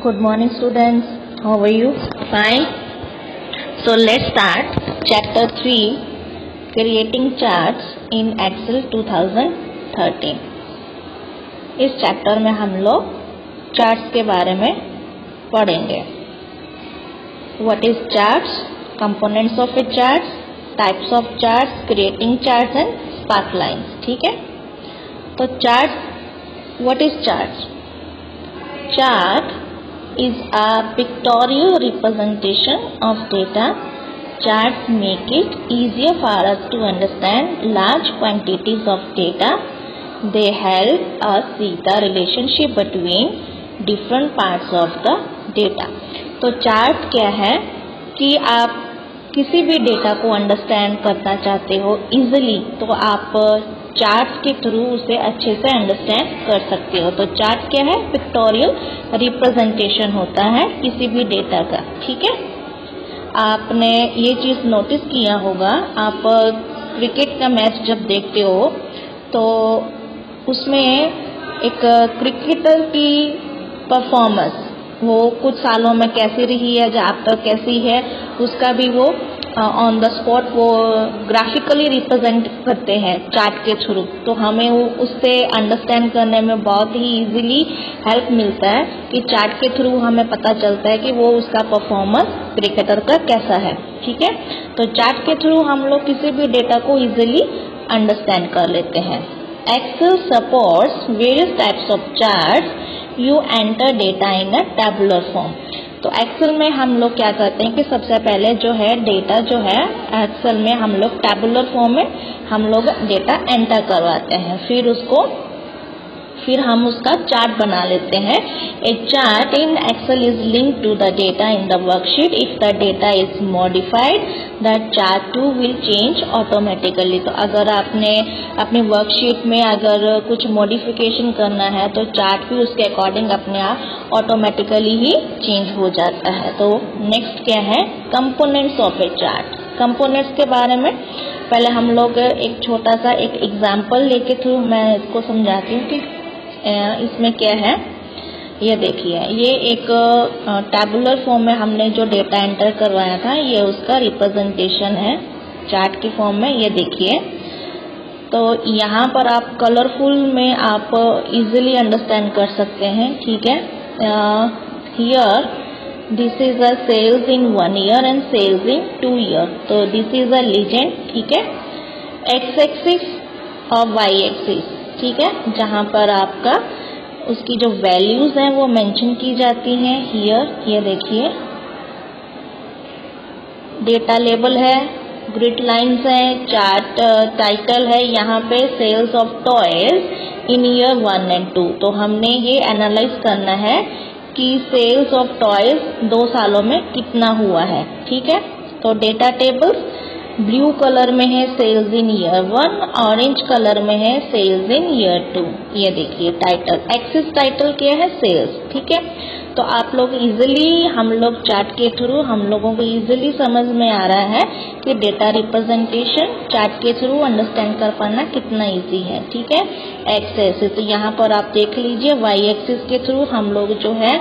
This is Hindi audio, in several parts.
Good morning, students. How are you? Fine. So let's start chapter 3, creating charts in Excel 2013. इस चैप्टर में हम लोग चार्ट्स के बारे में पढ़ेंगे. What is charts? Components of a charts, types of charts, creating charts and spark lines. ठीक है. तो chart, what is charts? Chart is a pictorial representation of data. Charts make it easier for us to understand large quantities of data. They help us see the relationship between different parts of the data. तो चार्ट क्या है कि आप किसी भी डेटा को अंडरस्टैंड करना चाहते हो इजीली, तो आप चार्ट के थ्रू उसे अच्छे से अंडरस्टैंड कर सकते हो. तो चार्ट क्या है? पिक्टोरियल रिप्रेजेंटेशन होता है किसी भी डेटा का. ठीक है. आपने ये चीज़ नोटिस किया होगा, आप क्रिकेट का मैच जब देखते हो तो उसमें एक क्रिकेटर की परफॉर्मेंस वो कुछ सालों में कैसी रही है, जो अब तक कैसी है, उसका भी वो ऑन द स्पॉट वो ग्राफिकली रिप्रेजेंट करते हैं चार्ट के थ्रू. तो हमें वो उससे अंडरस्टैंड करने में बहुत ही इजीली हेल्प मिलता है कि चार्ट के थ्रू हमें पता चलता है कि वो उसका परफॉर्मेंस क्रिकेटर का कैसा है. ठीक है. तो चार्ट के थ्रू हम लोग किसी भी डेटा को इजीली अंडरस्टैंड कर लेते हैं. Excel supports various types of charts. You enter data in a tabular form. तो एक्सेल में हम लोग क्या करते हैं कि सबसे पहले जो है डेटा जो है एक्सेल में हम लोग टैबुलर फॉर्म में हम लोग डेटा एंटर करवाते हैं, फिर हम उसका चार्ट बना लेते हैं. A chart in Excel is link to the data in the worksheet. If the data is modified the chart too will change automatically. तो अगर आपने अपनी वर्कशीट में अगर कुछ मॉडिफिकेशन करना है तो चार्ट भी उसके अकॉर्डिंग अपने आप ऑटोमेटिकली ही चेंज हो जाता है. तो नेक्स्ट क्या है? Components of A chart. Components के बारे में पहले हम लोग एक छोटा सा एक एग्जाम्पल लेके थ्रू मैं इसको समझाती हूँ कि इसमें क्या है. ये देखिए, ये एक टैबुलर फॉर्म में हमने जो डेटा एंटर करवाया था, ये उसका रिप्रेजेंटेशन है चार्ट की फॉर्म में. ये देखिए, तो यहाँ पर आप कलरफुल में आप इजीली अंडरस्टैंड कर सकते हैं. ठीक है. Here this is a sales in 1 year and sales in 2 year. तो दिस इज अ लीजेंड. ठीक है. एक्स एक्सिस और वाई एक्सिस. ठीक है. जहाँ पर आपका उसकी जो वैल्यूज हैं वो मेंशन की जाती हैं. हियर ये देखिए, डेटा लेबल है, ग्रिड लाइंस हैं, चार्ट टाइटल है. यहाँ पे sales of toys in year 1 and 2. तो हमने ये एनालाइज करना है कि सेल्स ऑफ टॉयज 2 सालों में कितना हुआ है. ठीक है. तो डेटा टेबल्स ब्लू कलर में है sales in year 1, orange colour में है सेल्स इन ईयर 2. ये देखिए टाइटल, एक्सिस टाइटल क्या है? सेल्स. ठीक है. तो आप लोग इजीली, हम लोग चार्ट के थ्रू हम लोगों को इजीली समझ में आ रहा है कि डेटा रिप्रेजेंटेशन चार्ट के थ्रू अंडरस्टैंड कर पाना कितना इजी है. ठीक है. एक्स एक्सिस, तो यहाँ पर आप देख लीजिए, वाई एक्सिस के थ्रू हम लोग जो है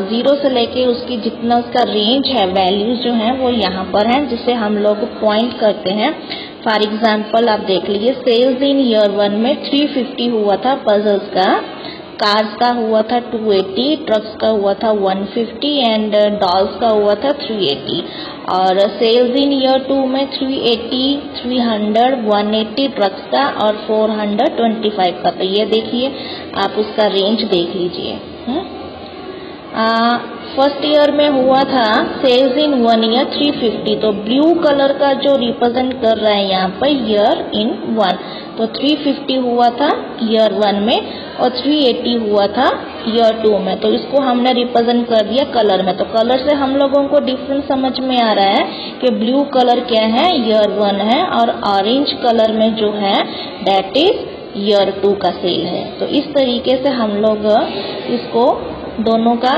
0 से लेके उसकी जितना उसका रेंज है, वैल्यूज जो हैं वो यहाँ पर हैं, जिसे हम लोग पॉइंट करते हैं. फॉर एग्जांपल आप देख लीजिए, सेल्स इन ईयर 1 में 350 हुआ था पजल्स का, कार्स का हुआ था 280, ट्रक्स का हुआ था 150 एंड डॉल्स का हुआ था 380. और सेल्स इन ईयर 2 में 380, 300, 180 ट्रक्स का और 425 का. तो ये देखिए, आप उसका रेंज देख लीजिए. फर्स्ट ईयर में हुआ था सेल्स इन 1 ईयर 350. तो ब्लू कलर का जो रिप्रेजेंट कर रहा है यहाँ पर ईयर इन 1, तो 350 हुआ था ईयर 1 में और 380 हुआ था ईयर 2 में. तो इसको हमने रिप्रेजेंट कर दिया कलर में. तो कलर से हम लोगों को डिफरेंस समझ में आ रहा है कि ब्लू कलर क्या है? ईयर 1 है, और ऑरेंज कलर में जो है दैट इज ईयर 2 का सेल है. तो इस तरीके से हम लोग इसको दोनों का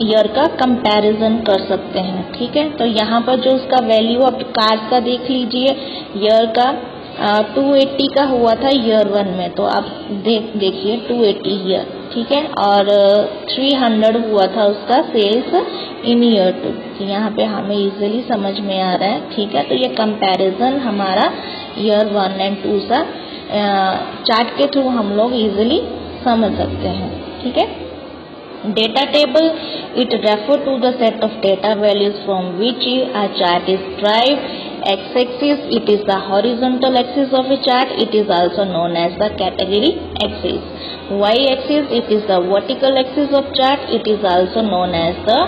ईयर का कंपैरिजन कर सकते हैं. ठीक है. तो यहाँ पर जो उसका वैल्यू अब कार्स का देख लीजिए, ईयर का 280 का हुआ था ईयर 1 में, तो आप देखिए 280 ईयर. ठीक है, और 300 हुआ था उसका सेल्स इन ईयर 2। तो यहाँ पे हमें इजीली समझ में आ रहा है, ठीक है। तो ये कंपैरिजन हमारा ईयर 1 एंड 2 सा चार्ट के थ्रू हम लोग इजीली समझ सकते हैं, ठीक है। Data table, it refer to the set of data values from which a chart is derived. X-axis, it is the horizontal axis of a chart. It is also known as the category axis. Y-axis, it is the vertical axis of chart. It is also known as the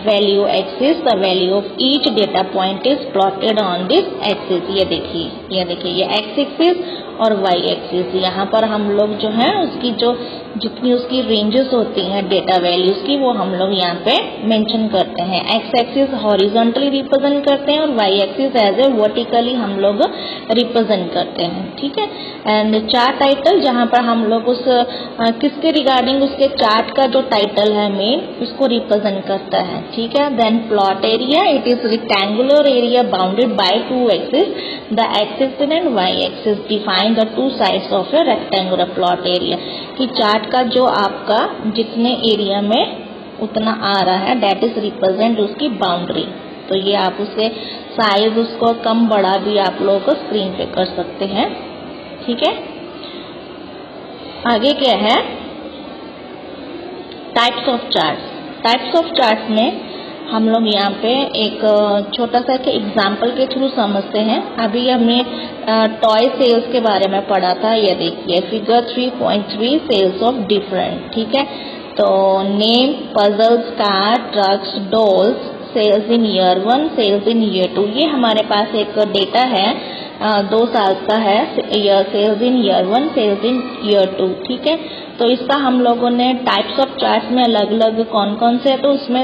value axis. The value of each data point is plotted on this axis. ये देखिए ये x-axis और y-axis। यहाँ पर हम लोग जो है उसकी जो जितनी उसकी रेंजेस होती हैं डेटा वैल्यूज की, वो हम लोग यहाँ पे मेंशन करते हैं। एक्स एक्सिस हॉरिजॉन्टली रिप्रेजेंट करते हैं और Y axis as a vertically हम लोग रिप्रेजेंट करते हैं, ठीक है। एंड चार्ट टाइटल, जहाँ पर हम लोग उस किसके रिगार्डिंग उसके चार्ट का जो टाइटल है मेन, उसको रिप्रेजेंट करता है, ठीक है। Then plot area, it is rectangular area bounded by two axis. The axis and Y axis define the two sides of a rectangular plot area, कि चार्ट का जो आपका जितने एरिया में उतना आ रहा है दैट इज रिप्रेजेंट उसकी बाउंड्री। तो ये आप उसे साइज उसको कम बड़ा भी आप लोगों को स्क्रीन पे कर सकते हैं, ठीक है। आगे क्या है, types of charts. Types of charts में हम लोग यहाँ पे एक छोटा सा एग्जाम्पल के थ्रू समझते हैं। अभी हमने टॉय सेल्स के बारे में पढ़ा था, ये देखिए फिगर 3.3 सेल्स ऑफ डिफरेंट, ठीक है। तो name, puzzles, cars, trucks, dolls, sales in year 1, sales in year 2। ये हमारे पास एक डेटा है 2 साल का है, sales in year 1, sales in year 2, ठीक है। तो इसका हम लोगों ने टाइप्स ऑफ चार्ट्स में अलग अलग कौन कौन से है, तो उसमें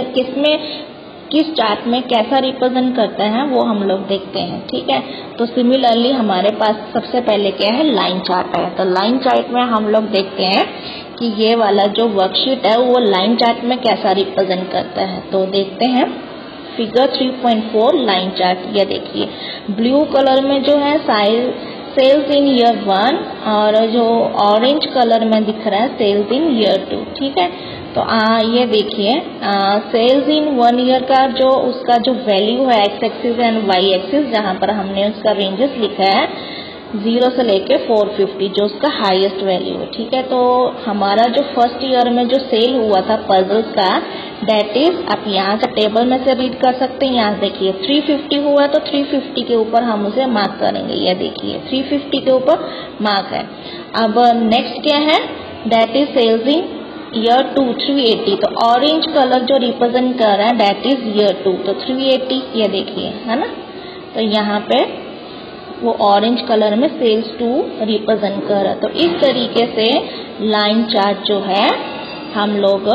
किस चार्ट में कैसा रिप्रेजेंट करते हैं वो हम लोग देखते हैं, ठीक है। तो सिमिलरली हमारे पास सबसे पहले क्या है, लाइन चार्ट है। तो लाइन चार्ट में हम लोग देखते हैं कि ये वाला जो वर्कशीट है वो लाइन चार्ट में कैसा रिप्रेजेंट करता है। तो देखते हैं फिगर 3.4 लाइन चार्ट। ये देखिए ब्लू कलर में जो है सेल्स इन ईयर 1 और जो ऑरेंज कलर में दिख रहा है सेल्स इन ईयर 2, ठीक है। तो ये देखिए सेल्स इन 1 ईयर का जो उसका जो वैल्यू है X axis and Y axis, जहाँ पर हमने उसका रेंजेस लिखा है 0 से लेके 450 जो उसका हाईएस्ट वैल्यू है, ठीक है। तो हमारा जो फर्स्ट ईयर में जो सेल हुआ था पजल्स का, दैट इज आप यहाँ का टेबल में से रीड कर सकते हैं। यहाँ देखिए 350 हुआ है, तो 350 के ऊपर हम उसे मार्क करेंगे। ये देखिए 350 के ऊपर मार्क है। अब नेक्स्ट क्या है, that is sales in year 2 380। तो ऑरेंज कलर जो रिप्रेजेंट कर रहा है दैट इज ईयर 2, तो 380 ये देखिए है ना। तो यहाँ पे वो ऑरेंज कलर में सेल्स 2 रिप्रेजेंट कर रहा है। तो इस तरीके से लाइन चार्ट जो है हम लोग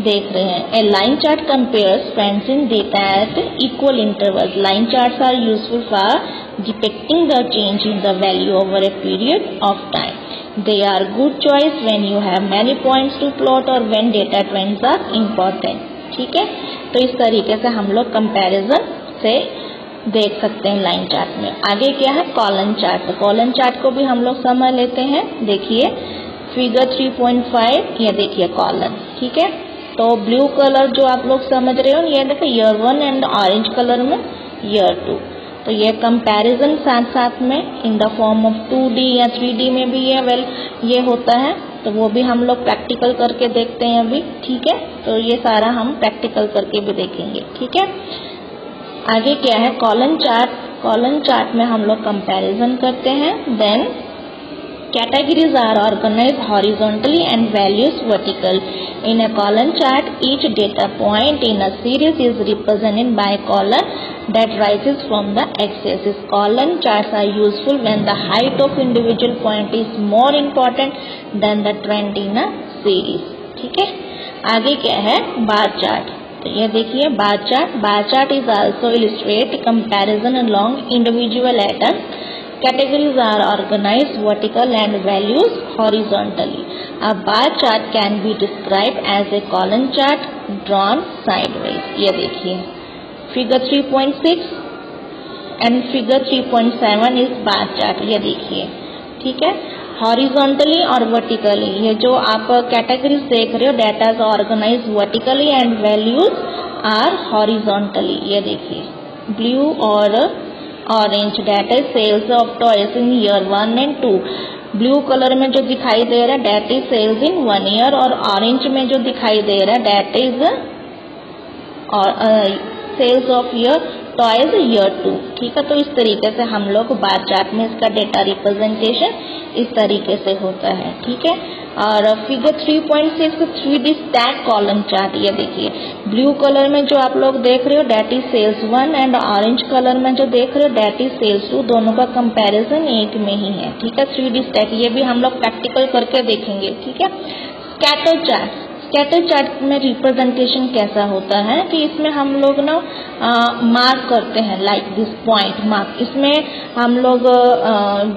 देख रहे हैं। A line chart compares trends in data at equal intervals. Line charts are useful for depicting the change in the value over a period of time. They are good choice when you have many points to plot or when data trends are important, ठीक है। तो इस तरीके से हम लोग कंपैरिजन से देख सकते हैं लाइन चार्ट में। आगे क्या है, कॉलम चार्ट। तो कॉलम चार्ट को भी हम लोग समझ लेते हैं। देखिए फिगर 3.5, ये देखिए कॉलम, ठीक है। तो ब्लू कलर जो आप लोग समझ रहे हो, ये देखिए ईयर 1 एंड ऑरेंज कलर में ईयर 2। तो ये कंपैरिजन साथ साथ में in the form of 2D या 3D में भी ये होता है। तो वो भी हम लोग प्रैक्टिकल करके देखते हैं अभी, ठीक है। तो ये सारा हम प्रैक्टिकल करके भी देखेंगे, ठीक है। आगे क्या है, कॉलम चार्ट। कॉलम चार्ट में हम लोग कंपैरिजन करते हैं। Then categories are organized horizontally and values vertical. In a column chart, each data point in a series is represented by a column that rises from the x-axis. Column charts are useful when the height of individual point is more important than the trend in a series. ठीक है। आगे क्या है, बार चार्ट। तो ये देखिए bar chart. Bar chart is also illustrate comparison along individual atoms. Categories are organized vertical and values horizontally. A bar chart can be described as a column chart drawn sideways. ये देखिए फिगर 3.6 एंड फिगर 3.7 इस बार चार्ट, ये देखिए, ठीक है। हॉरिजॉन्टली और वर्टिकली। ये जो आप कैटेगरीज देख रहे हो, data is organize vertically and values are horizontally. ये देखिए ब्लू और orange data is sales of toys in year 1 and 2। Blue colour में जो दिखाई दे रहा है that is sales in 1 year, और ऑरेंज में जो दिखाई दे रहा है that is sales of year toys year 2। ठीक है, तो इस तरीके से हम लोग बार चार्ट में इसका डेटा रिप्रेजेंटेशन इस तरीके से होता है। ठीक है, और figure 3.6 3D stack column chart. ये देखिए ब्लू कलर में जो आप लोग देख रहे हो that is sales 1 and orange colour में जो देख रहे हो डेट इज सेल्स 2, दोनों का कंपैरिजन एक में ही है। ठीक है, 3D स्टैक ये भी हम लोग प्रैक्टिकल करके देखेंगे। ठीक है, स्कैटर चार्ट। स्कैटर चार्ट में रिप्रेजेंटेशन कैसा होता है कि इसमें हम लोग ना मार्क करते हैं, लाइक दिस पॉइंट मार्क। इसमें हम लोग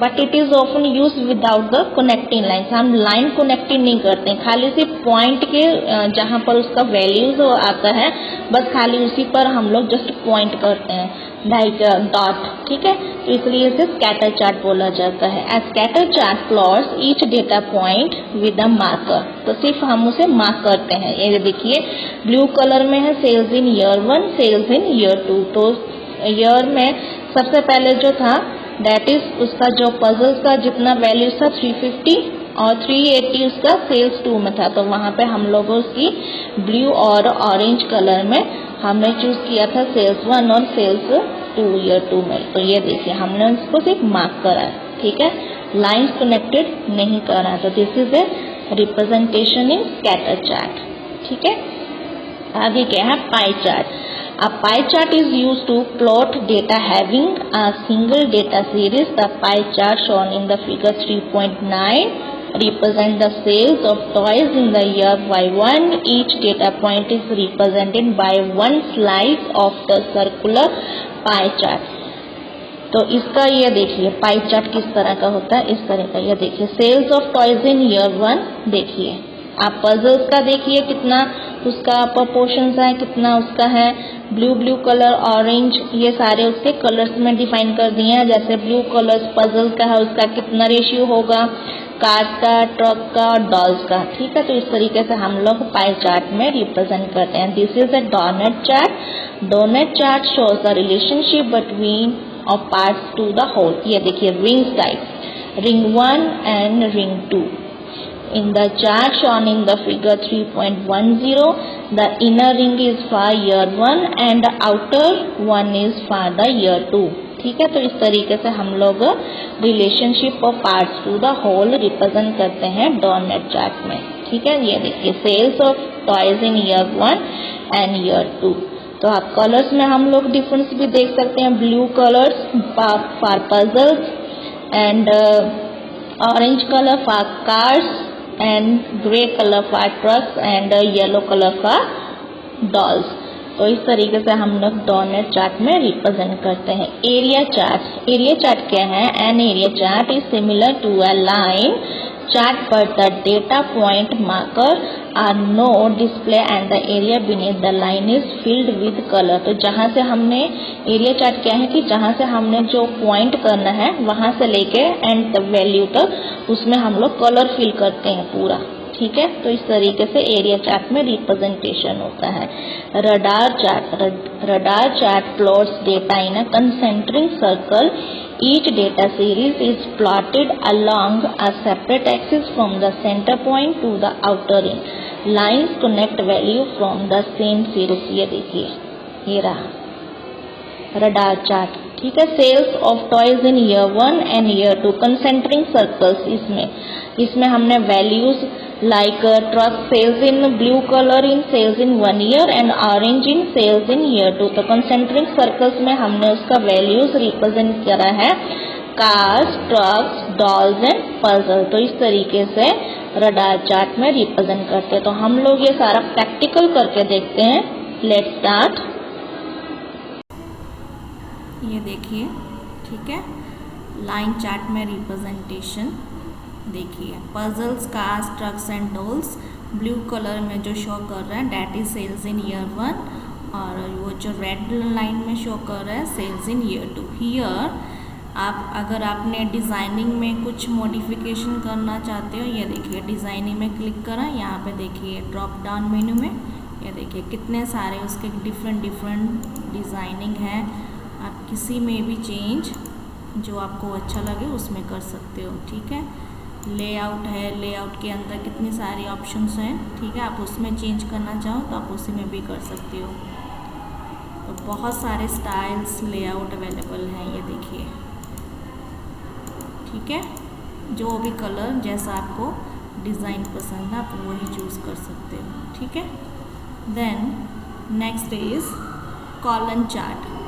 but it is often use without the connecting lines. हम लाइन कनेक्टिंग नहीं करते हैं, खाली सिर्फ पॉइंट के जहाँ पर उसका वैल्यूज आता है बस खाली उसी पर हम लोग जस्ट पॉइंट करते हैं, लाइक डॉट। ठीक है, तो इसलिए इसे स्कैटर चार्ट बोला जाता है। As scatter chart plots each data point with a marker. तो सिर्फ हम उसे मार्क करते हैं। ये देखिए ब्लू कलर में है sales in year 1, sales in year 2। तो ईयर में सबसे पहले जो था दैट इज उसका जो पजल्स का जितना वैल्यू था 350 और 380 उसका सेल्स 2 में था। तो वहाँ पे हम लोगों उसकी ब्लू और ऑरेंज कलर में हमने चूज किया था सेल्स 1 और सेल्स 2 ईयर 2 में। तो ये देखिए हमने उसको सिर्फ मार्क करा है। ठीक है, लाइन्स कनेक्टेड नहीं करा। तो this is a representation in scatter chart. ठीक है, आगे क्या है pie chart. A pie chart is used to plot data having a single data series. The pie chart shown in the figure 3.9 represent the sales of toys in the year Y1. Each data point is represented by one slice of the circular pie chart. तो इसका ये देखिए पाई चार्ट किस तरह का होता है, इस तरह का। ये देखिए sales of toys in year 1। देखिए आप पजल्स का देखिए कितना उसका प्रोपोर्शंस है, कितना उसका है। ब्लू कलर ऑरेंज ये सारे उसके कलर्स में डिफाइन कर दिए हैं। जैसे ब्लू कलर्स पजल का है उसका कितना रेशियो होगा, कार्स का, ट्रक का और डॉल्स का। ठीक है, तो इस तरीके से हम लोग पाई चार्ट में रिप्रेजेंट करते हैं। This is a donut chart. Donut chart shows the relationship between of parts to the whole. ये देखिए ring type, ring 1 and ring 2। In the chart shown in the figure 3.10, the inner ring is for year 1 and the outer one is for the year 2. ठीक है, तो इस तरीके से हम लोग relationship of parts to the whole represent करते हैं डोनट चार्ट में। ठीक है, ये देखिए sales of toys in year 1 and year 2। तो आप कलर्स में हम लोग डिफरेंस भी देख सकते हैं। Blue colours for puzzles and orange colour for cars and grey color for trucks and yellow color for dolls। तो इस तरीके से हम लोग डोनट चार्ट में रिप्रेजेंट करते हैं। Area chart. एरिया चार्ट क्या है? An area chart is similar to a line chart पर the data point marker are no display and the area beneath the line is filled with colour. तो जहाँ से हमने एरिया चार्ट क्या है कि जहाँ से हमने जो पॉइंट करना है वहाँ से लेके एंड द वैल्यू तक उसमें हम लोग कलर फिल करते हैं पूरा। ठीक है, तो इस तरीके से एरिया चार्ट में रिप्रेजेंटेशन होता है। Radar chart. Radar chart plots data in a concentric circle. Each data series is plotted along a separate axis from the center point to the outer ring. Lines connect value from the same series। ये देखिए ये रहा रडार चार्ट। ठीक है, sales of toys in year 1 and year 2 concentric circles. इसमें हमने values like truck sales in blue colour in sales in 1 year and orange in sales in year 2। तो कंसेंट्रिक सर्कल्स में हमने उसका वैल्यूज रिप्रेजेंट करा है cars, trucks, dolls and puzzle. तो इस तरीके से रडार चार्ट में रिप्रेजेंट करते हैं। तो हम लोग ये सारा प्रैक्टिकल करके देखते हैं। Let's start. ये देखिए, ठीक है, लाइन चार्ट में रिप्रेजेंटेशन देखिए puzzles, cars, trucks and dolls blue colour में जो शो कर रहा है that is sales in year 1 और वो जो रेड लाइन में शो कर रहा है सेल्स इन ईयर 2। हियर आप अगर आपने डिज़ाइनिंग में कुछ मॉडिफिकेशन करना चाहते हो, ये देखिए डिज़ाइनिंग में क्लिक करा, यहाँ पे देखिए ड्रॉप डाउन मेन्यू में ये देखिए कितने सारे उसके डिफरेंट डिज़ाइनिंग है। आप किसी में भी चेंज जो आपको अच्छा लगे उसमें कर सकते हो, ठीक है। लेआउट है, लेआउट के अंदर कितनी सारी ऑप्शंस हैं, ठीक है। आप उसमें चेंज करना चाहो तो आप उसी में भी कर सकते हो। तो बहुत सारे स्टाइल्स लेआउट अवेलेबल हैं, ये देखिए, ठीक है। जो भी कलर जैसा आपको डिज़ाइन पसंद है आप वही चूज़ कर सकते हो, ठीक है। Then next is column chart.